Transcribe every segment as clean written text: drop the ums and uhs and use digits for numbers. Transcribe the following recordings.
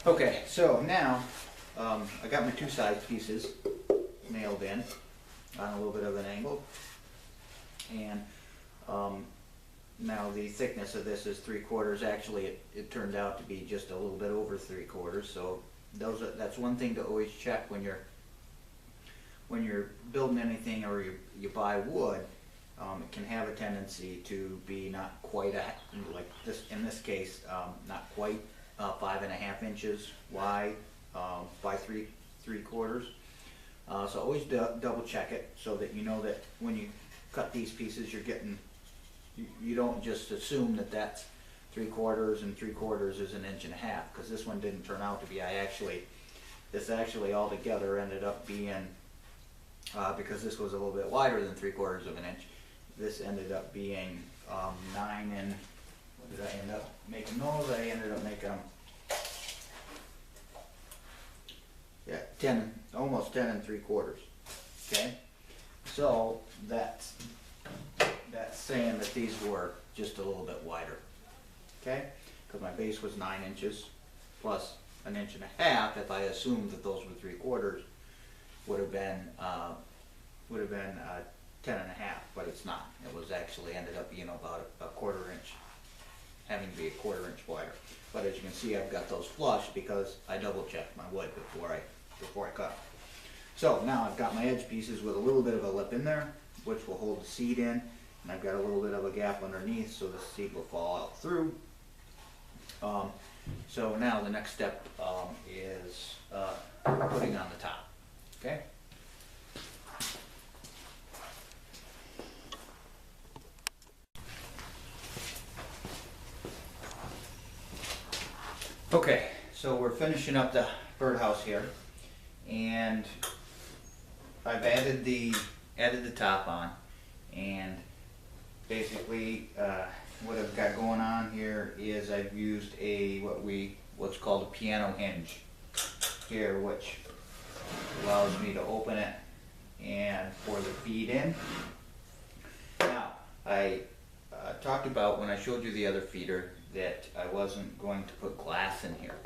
Okay, so now I got my two side pieces nailed in on a little bit of an angle, and now the thickness of this is 3/4. Actually, it turned out to be just a little bit over 3/4. So that's one thing to always check when you're building anything or you buy wood. It can have a tendency to be not quite like this in this case, not quite 5.5 inches wide by 3/4. So always double check it so that you know that when you cut these pieces, you don't just assume that that's 3/4 and 3/4 is 1.5 inches, because this one didn't turn out to be. This actually altogether ended up being, because this was a little bit wider than 3/4 of an inch, this ended up being 9 and, what did I end up making those? I ended up making them, yeah, 10, almost 10 3/4. Okay, so that's saying that these were just a little bit wider. Okay, because my base was 9 inches plus 1.5 inches. If I assumed that those were 3/4, would have been 10.5, but it's not. It was actually ended up being about a 1/4 inch, having to be a 1/4 inch wider. But as you can see, I've got those flush because I double checked my wood before I cut. So now I've got my edge pieces with a little bit of a lip in there, which will hold the seed in, and I've got a little bit of a gap underneath so the seed will fall out through. So now the next step is putting on the top. Okay. Okay, so we're finishing up the birdhouse here, and I've added the top on, and basically what I've got going on here is I've used what's called a piano hinge here, which allows me to open it and pour the feed in. Now, I talked about when I showed you the other feeder that I wasn't going to put glass in here.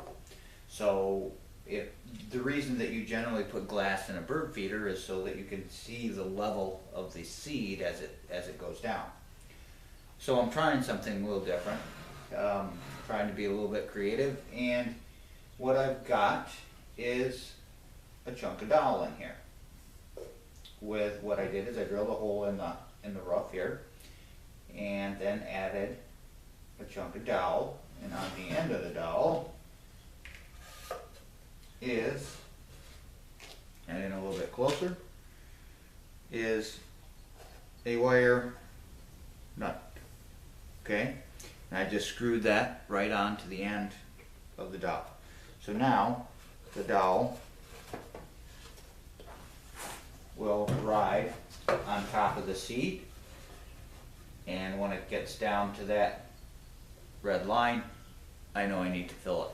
So the reason that you generally put glass in a bird feeder is so that you can see the level of the seed as it goes down. So I'm trying something a little different, trying to be a little bit creative, and what I've got is a chunk of dowel in here. With what I did is I drilled a hole in the rough here, and then added a chunk of dowel, and on the end of the dowel is, and in a little bit closer, is a wire nut. Okay, and I just screwed that right onto the end of the dowel. So now the dowel will ride on top of the seed, and when it gets down to that red line, I know I need to fill it.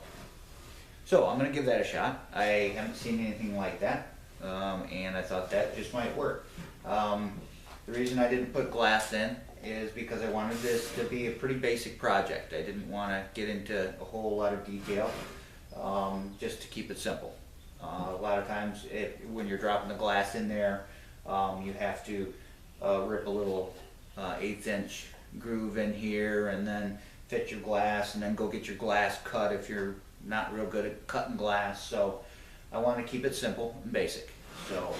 So I'm going to give that a shot. I haven't seen anything like that, and I thought that just might work. The reason I didn't put glass in is because I wanted this to be a pretty basic project. I didn't want to get into a whole lot of detail, just to keep it simple. A lot of times when you're dropping the glass in there, you have to rip a little 1/8 inch groove in here and then fit your glass, and then go get your glass cut if you're not real good at cutting glass. So I want to keep it simple and basic. So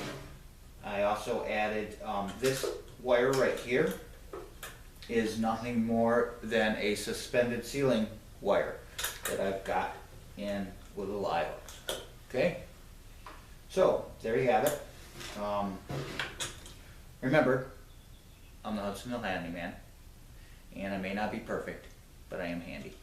I also added this wire right here is nothing more than a suspended ceiling wire that I've got in with the live hooks. Okay, so there you have it. Remember, I'm the Hudsonville Handyman, and I may not be perfect, but I am handy.